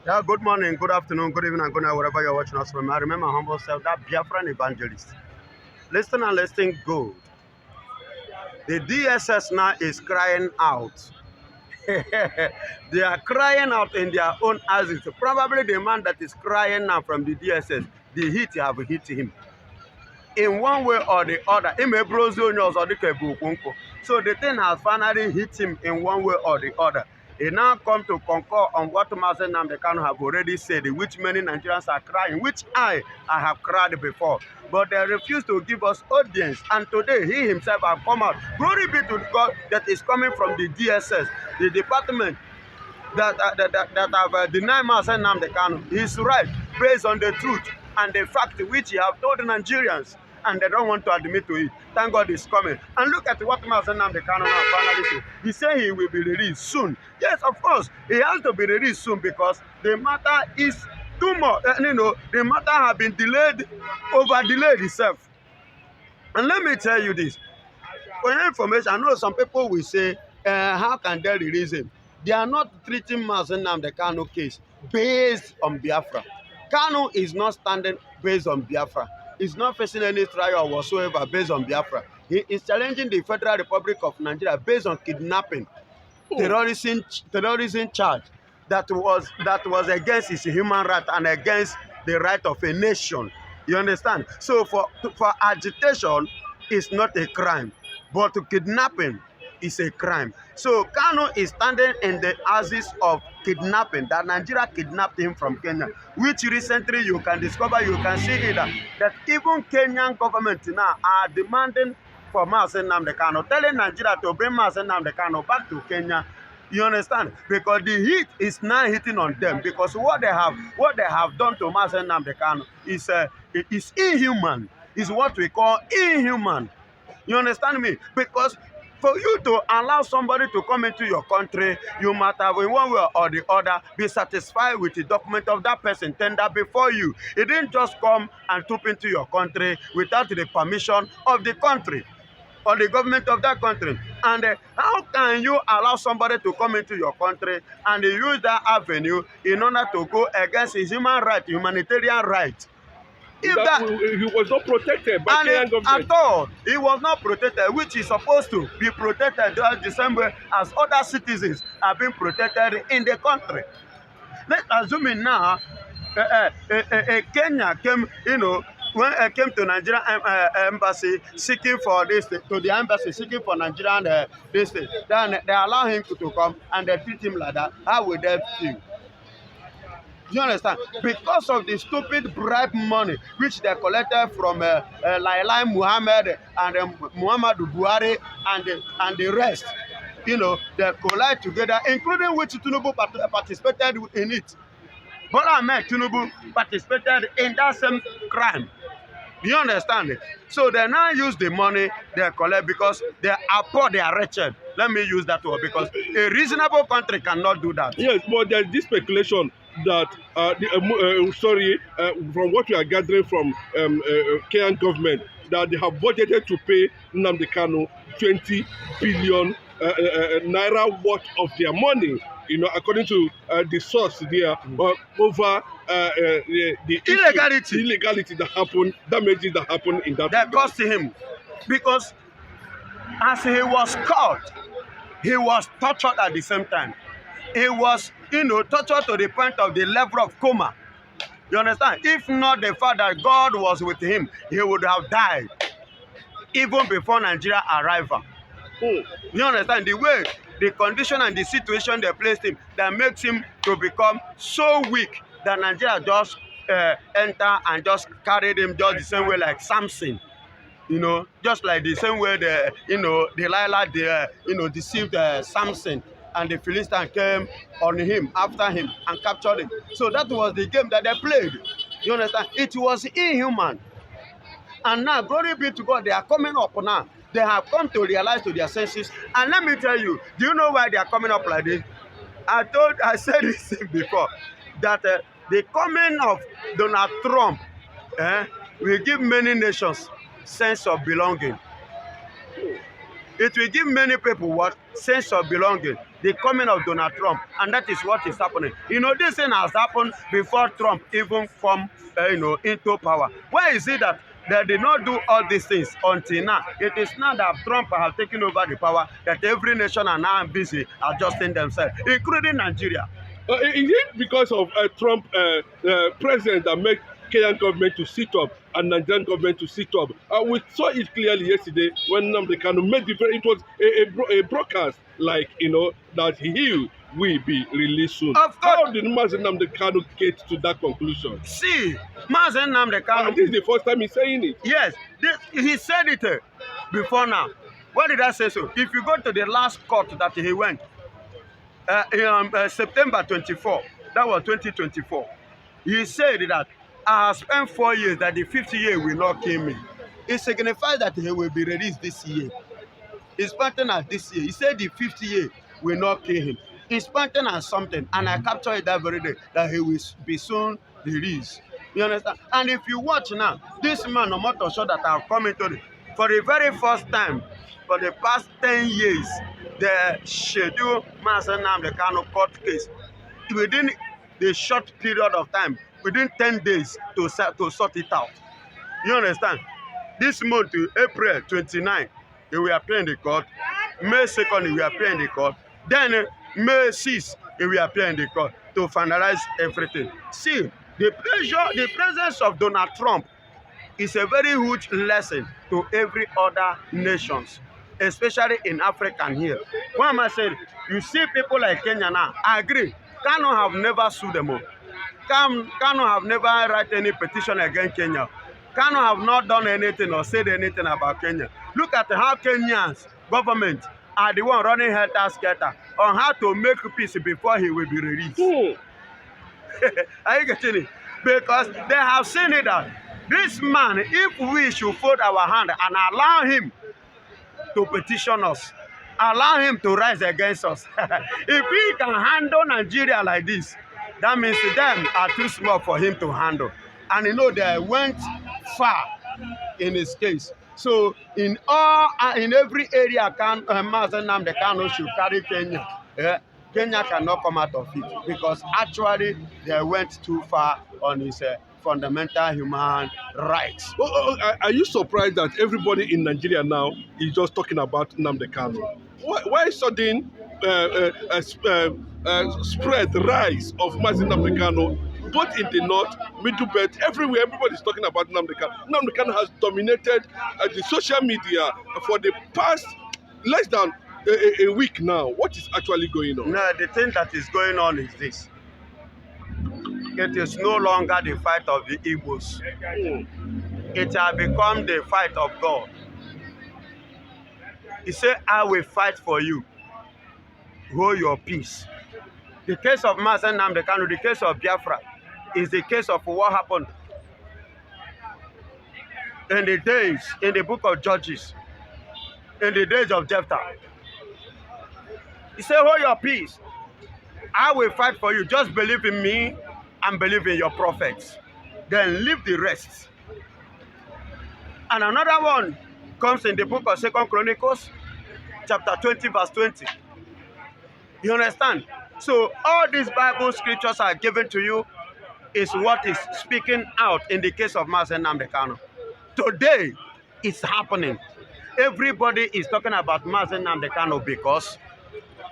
Yeah, good morning, good afternoon, good evening, and good night, wherever you're watching us from. I remember my humble self, that Biafran evangelist. Listen and listen good. The DSS now is crying out. They are crying out in their own asses. Probably the man that is crying now from the DSS, the heat have hit him. In one way or the other, so the thing has finally hit him in one way or the other. He now come to concur on what Mazen Nnamdikanu have already said, which many Nigerians are crying, which I have cried before. But they refuse to give us audience. And today, he himself has come out. Glory be to God that is coming from the DSS, the department that have denied Mazen Nnamdikanu. He's right, based on the truth and the fact which he have told the Nigerians, and they don't want to admit to it. Thank God he's coming. And look at what Mazen Nnamdikanu now finally said. He said he will be released soon. Yes, of course, he has to be released soon because the matter is too much. The matter has been delayed, over-delayed itself. And let me tell you this. For your information, I know some people will say, how can they release him? They are not treating Mazen Nnamdikanu case based on Biafra. Kanu is not standing based on Biafra. He's not facing any trial whatsoever based on Biafra. He is challenging the Federal Republic of Nigeria based on kidnapping, terrorism charge that was against his human right and against the right of a nation. You understand? So for agitation is not a crime, but kidnapping is a crime. So Kanu is standing in the axis of kidnapping, that Nigeria kidnapped him from Kenya, which recently you can discover, you can see it, that even Kenyan government now are demanding for Mazen Nnamdikanu, telling Nigeria to bring Mazen Nnamdikanu back to Kenya. You understand? Because the heat is now hitting on them. Because what they have done to Mazen Nnamdikanu is inhuman. Is what we call inhuman. You understand me? Because for you to allow somebody to come into your country, you must have, in one way or the other, be satisfied with the document of that person tender before you. It didn't just come and troop into your country without the permission of the country or the government of that country. And how can you allow somebody to come into your country and use that avenue in order to go against his human right, humanitarian right? If that he was not protected by Kenyan government. At all, he was not protected, which is supposed to be protected the same way as other citizens are being protected in the country. Let's assume now, Kenya came, when I came to Nigerian embassy seeking for this, to the embassy seeking for Nigerian this thing, then they allow him to come and they treat him like that. How would they feel? You understand? Because of the stupid bribe money which they collected from Lailai Muhammad and Muhammadu Buhari and the rest, they collide together, including which Tinubu participated in it. Bola Ahmed Tinubu participated in that same crime. You understand it? So they now use the money they collect because they are poor, they are wretched. Let me use that word because a reasonable country cannot do that. Yes, but there's this speculation that, from what we are gathering from Kenyan government, that they have budgeted to pay Nnamdikanu 20 billion naira worth of their money. According to the source there, over the illegality that happened, damages that happened in that. That cost him, because as he was caught, he was tortured at the same time. He was, tortured to the point of the level of coma. You understand? If not the fact that God was with him, he would have died even before Nigeria arrival. You understand? The way, the condition and the situation they placed him, that makes him to become so weak that Nigeria just enter and just carried him just the same way like Samson. Just like the same way Delilah deceived Samson, and the Philistines came on him, after him, and captured him. So that was the game that they played. You understand? It was inhuman. And now, glory be to God, they are coming up now. They have come to realize to their senses. And let me tell you, do you know why they are coming up like this? I said this before, that the coming of Donald Trump will give many nations sense of belonging. It will give many people what? Sense of belonging. the coming of Donald Trump, and that is what is happening. You know, this thing has happened before Trump even come, into power. Why is it that they did not do all these things until now? It is now that Trump has taken over the power that every nation are now busy adjusting themselves, including Nigeria. Is it because of Trump president that make Kenyan government to sit up and Nigerian government to sit up? We saw it clearly yesterday when nnamdikanu made the it was a broadcast like, that he will be released soon. Of course. How did Mazi nnamdikanu get to that conclusion? See, Mazi nnamdikanu. This is the first time he's saying it. Yes, he said it before now. Why did I say so? If you go to the last court that he went, September 24, that was 2024, he said that I have spent 4 years, that the 5th year will not kill me. It signifies that he will be released this year. He's pointing at this year. He said the 5th year will not kill him. He's pointing at something, and I captured it that very day, that he will be soon released. You understand? And if you watch now, this man, no matter show that I've come into it, for the very first time, for the past 10 years, the schedule Mazi nnamdikanu court case, within the short period of time, within 10 days to sort it out. You understand? This month, April 29, they will appear in the court. May 2nd, they will appear in the court. Then May 6th, they will appear in the court to finalize everything. See, the presence of Donald Trump is a very huge lesson to every other nations, especially in Africa here. Why am I saying? You see people like Kenya now, I agree. Kanu have never sued them all. Kanu have never written any petition against Kenya. Kanu have not done anything or said anything about Kenya. Look at how Kenya's government are the one running helter-skelter on how to make peace before he will be released. Are you getting it? Because they have seen it that this man, if we should fold our hand and allow him to petition us, allow him to rise against us, if he can handle Nigeria like this, that means them are too small for him to handle. And they went far in his case. So in every area, Mazi nnamdikanu should carry Kenya. Kenya cannot come out of it because actually they went too far on his fundamental human rights. Are you surprised that everybody in Nigeria now is just talking about nnamdikanu? Why sudden spread rise of Mazi nnamdikanu, both in the north, middle belt, everywhere? Everybody's talking about nnamdikanu. Nnamdikanu has dominated the social media for the past less than a week now. What is actually going on? No, the thing that is going on is this. It is no longer the fight of the Igbos. It has become the fight of God. He said, I will fight for you. Hold your peace. The case of Mazi nnamdikanu, the case of Biafra, is the case of what happened in the days, in the book of Judges, in the days of Jephthah. He said, hold your peace. I will fight for you. Just believe in me and believe in your prophets. Then leave the rest. And another one comes in the book of 2nd Chronicles, chapter 20, verse 20. You understand? So all these Bible scriptures are given to you is what is speaking out in the case of Mazi nnamdikanu. Today, it's happening. Everybody is talking about Mazi nnamdikanu because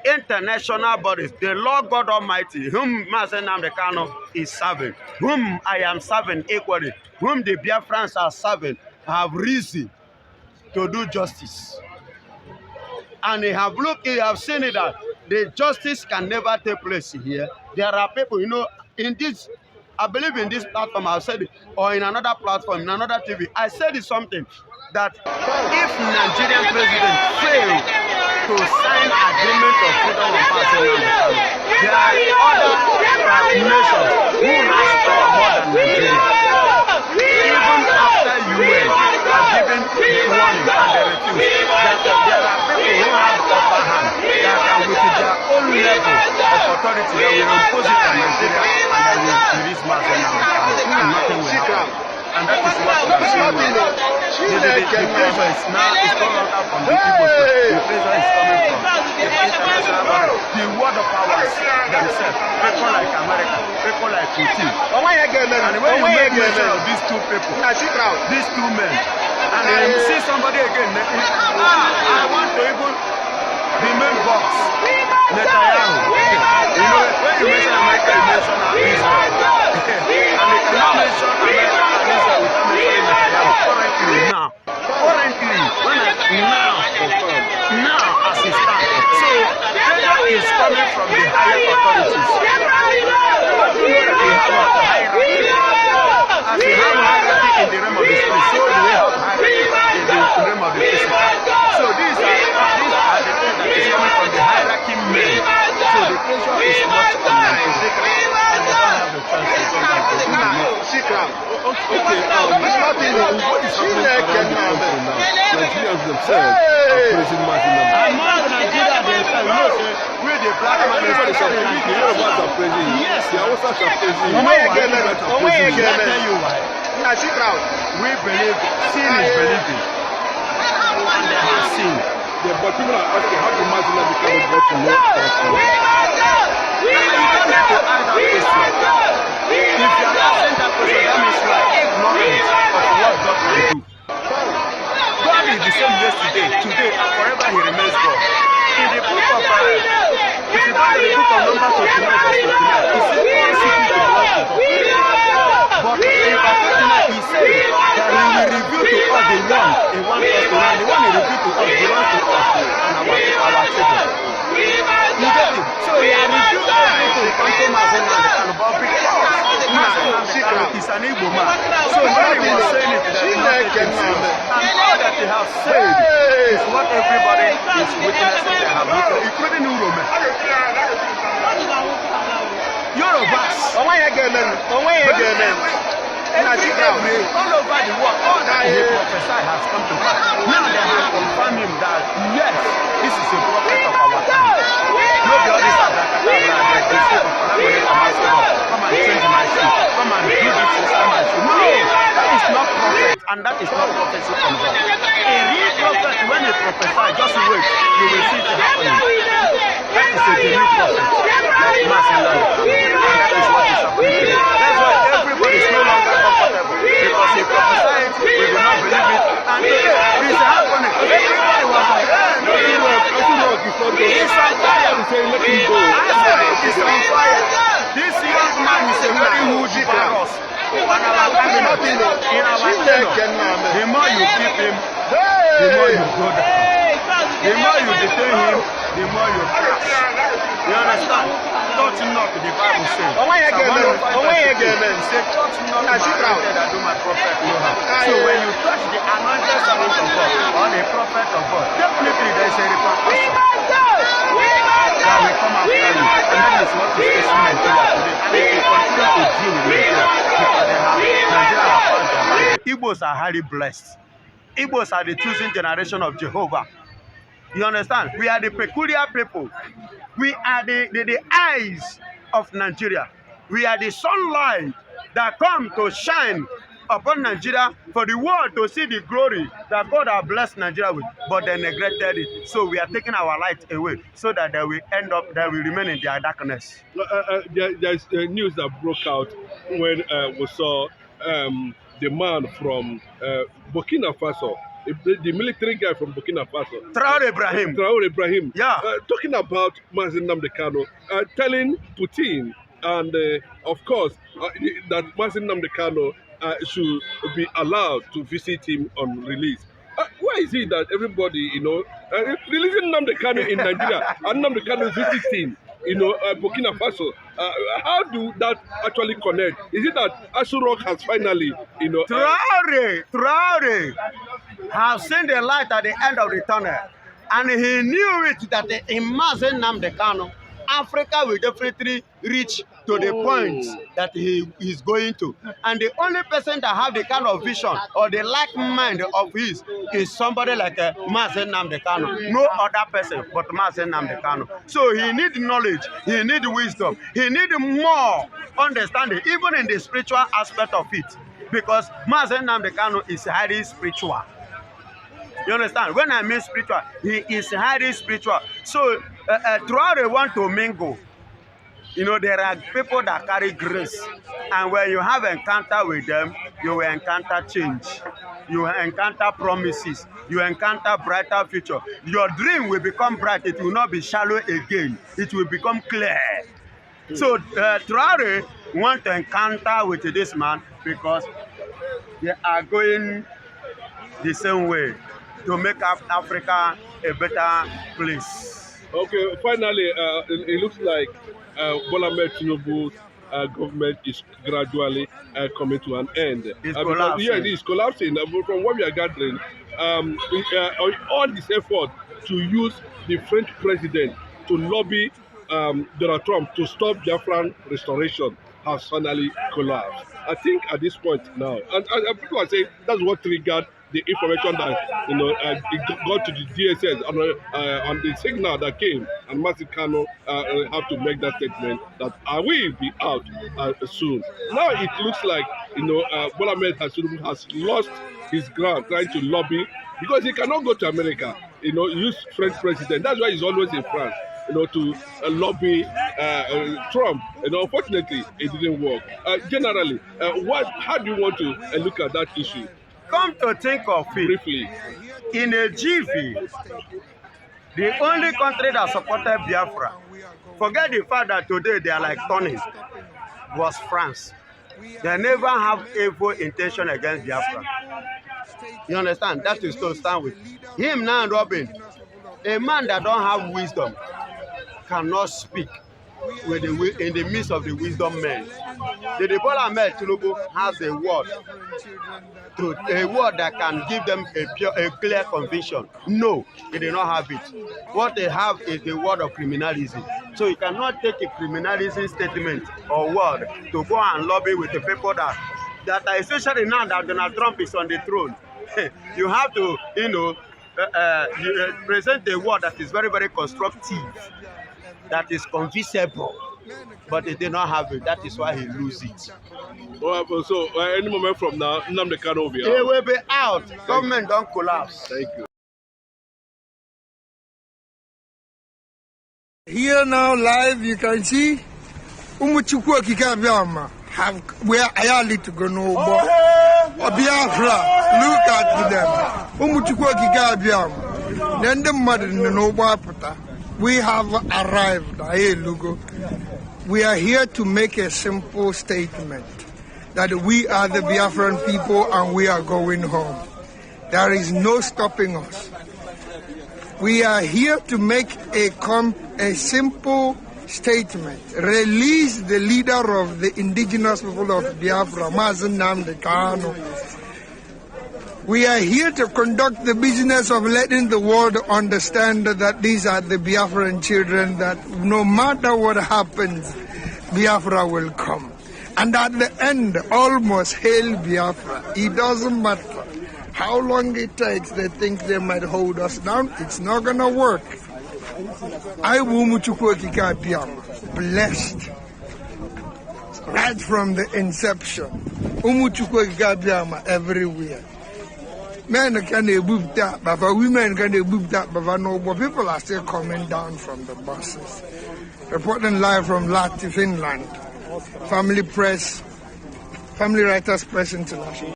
international bodies, the Lord God Almighty, whom Mazi nnamdikanu is serving, whom I am serving equally, whom the Biafrans are serving, have risen to do justice. And they have seen it that the justice can never take place here. There are people, in this, I believe in this platform, I've said it, or in another platform, in another TV, I said it something, that if Nigerian president failed to sign agreement of freedom of Mazi nnamdikanu, there are other nations who have power more than Nigeria. Even after UN have given warning and they refuse, that there are people who have the upper hand that can, with their own level of authority, they will impose it on Nigeria and they will release Mazi nnamdikanu. Nothing will happen. And that is what we are seeing now. The pressure is now no longer from the people. The pressure is coming from the international body. The himself, people like America, people like Putin. And when you make mention of these two people, these two men, and then you see somebody again, I want to even the main boss, Netanyahu. You know, when you mention America, you mention Israel. And they cannot mention America and Israel without mentioning Netanyahu currently now. Now as it stands. So pressure is coming from the higher authorities. But you know that we have a hierarchy. As we have a hierarchy in the realm of the spirit, so do we have a hierarchy in the realm of the physical. So these are the things that is coming from the hierarchy men. So the pressure is much on Nigeria. And they don't have the chance to come back to the Okay, what is happening around the country now? Nigerians themselves are praising Mazin Nnamdi. Among Nigeria themselves, you know, say, we the black man is praising him. The Yorubas are praising him. Yes. The Hausas are praising him. Let me tell you why. We believe, sin is believing. And they have seen. Yeah, but people are asking, how do Mazin Nnamdi Kanu got to know that? You don't need to ask that question. If you are asking that question, that means you are ignorant of what God can do. God is the same yesterday, today, and forever He remains God. In the book of, if you go to the book of Numbers 29, verse 29, He said, all secrets belong to God. But in verse 29, He said that He will reveal to us the one He wants us to learn. The one He revealed to us belongs to us and our children. You get it? So He has revealed everything unto Mazin Nnamdi Kanu, but because Mazin Nnamdi Kanu is an Igbo man, so when he was saying it, that he not taking serious. And all that he has said is what everybody is witnessing. They have witnessed, including Urome. Yorubas. All over the world, all that he prophesied has come to pass. Now they have confirmed him that yes, this is a prophet of our time. No be all this abracadabra that they say, come and change my shoe, come and do this inside my shoe. No, that is not prophet, and that is not prophecy from God. A real prophet, when he prophesies, just wait, you will see it happening. That is a genuine prophet, like Mazin Nnamdi Kanu, and that is what is happening today. That's why everybody is no longer comfortable, because he prophesied, we do not believe it, and today it is happening. Everybody was like, hey, no, it's on fire. Let him go. I said it is on fire. This young man is a very huge virus. And our cabinet, in our tenure, the more you keep him, the more you go down. The more you detain him, the more you crash. You understand? Touch not, the Bible says. He said, touch not my anointed and do my prophet no harm. So when you touch the anointed servant of God or the prophet of God, definitely there is a repercussion that will come after you. And that is what is facing Nigeria today. And if you continue to deal with Nigeria, because Nigeria have found their mind. Igbos are highly blessed. Igbos are the choosing generation of Jehovah. You understand? We are the peculiar people. We are the eyes of Nigeria. We are the sunlight that come to shine upon Nigeria for the world to see the glory that God has blessed Nigeria with, but they neglected it. So we are taking our light away so that they will end up, they will remain in their darkness. There's news that broke out when we saw the man from Burkina Faso, the military guy from Burkina Faso, Traore Ibrahim. Yeah. Talking about Mazin Nnamdi Kanu, telling Putin and of course that Mazin Nnamdi Kanu should be allowed to visit him on release. Why is it that everybody, releasing Nnamdi Kanu in Nigeria and Nnamdi Kanu visiting, Burkina Faso? How do that actually connect? Is it that Asurok has finally, Traore have seen the light at the end of the tunnel, and he knew it that in Mazin Nnamdi Kanu, Africa will definitely reach to the point that he is going to. And the only person that have the kind of vision or the like mind of his is somebody like Mazin Nnamdi Kanu. No other person but Mazin Nnamdi Kanu. So he needs knowledge, he needs wisdom, he needs more understanding, even in the spiritual aspect of it. Because Mazin Nnamdi Kanu is highly spiritual. You understand? When I mean spiritual, he is highly spiritual. So Traore want to mingle You know, there are people that carry grace. And when you have encounter with them, you will encounter change. You will encounter promises. You will encounter brighter future. Your dream will become bright. It will not be shallow again. It will become clear. So Traore want to encounter with this man because they are going the same way to make Africa a better place. Okay, finally, it looks like Bola Ahmed Tinubu's government is gradually coming to an end. It's collapsing. Yes, it's collapsing. From what we are gathering, all this effort to use the French president to lobby Donald Trump to stop Biafran restoration has finally collapsed. I think at this point now, and people are saying that's what triggered the information that it got to the DSS on the signal that came, and Kanu have to make that statement that I will be out soon. Now it looks like Bola Ahmed has lost his ground trying to lobby because he cannot go to America. Use French president. That's why he's always in France. To lobby Trump. Unfortunately, it didn't work. Generally, how do you want to look at that issue? Come to think of it, Briefly, in a jiffy, the only country that supported Biafra, forget the fact that today they are like turning, was France. They never have evil intention against Biafra. You understand? That is to stand with. Him now, Robin, a man that don't have wisdom cannot speak in the midst of the wisdom men. The Bola Ahmed Tinubu has a word that can give them a clear conviction. No, they do not have it. What they have is the word of criminalism. So you cannot take a criminalism statement or word to go and lobby with the people that are, especially now that Donald Trump is on the throne. You have to, present a word that is very, very constructive, that is convincible, but they did not have it. That is why he loses it. So any moment from now, nnamdikanu will be out. He will be out. Government don't collapse. Thank you. Here now live, you can see Umuchukwu Kikabiama where Ayali to go no Biafra. Look at them. Umuchukwu Kikabiama. Then the mother no Bapata. We have arrived. Hey, Lugo. We are here to make a simple statement that we are the Biafran people and we are going home. There is no stopping us. We are here to make a simple statement. Release the leader of the indigenous people of Biafra, nnamdikanu. We are here to conduct the business of letting the world understand that these are the Biafran children, that no matter what happens, Biafra will come. And at the end, almost hail Biafra. It doesn't matter how long it takes. They think they might hold us down. It's not going to work. I will blessed right from the inception. Everywhere. Men can book that, but women can book that, but no, but people are still coming down from the buses. Reporting live from Lahti, Finland. Family Writers Press International.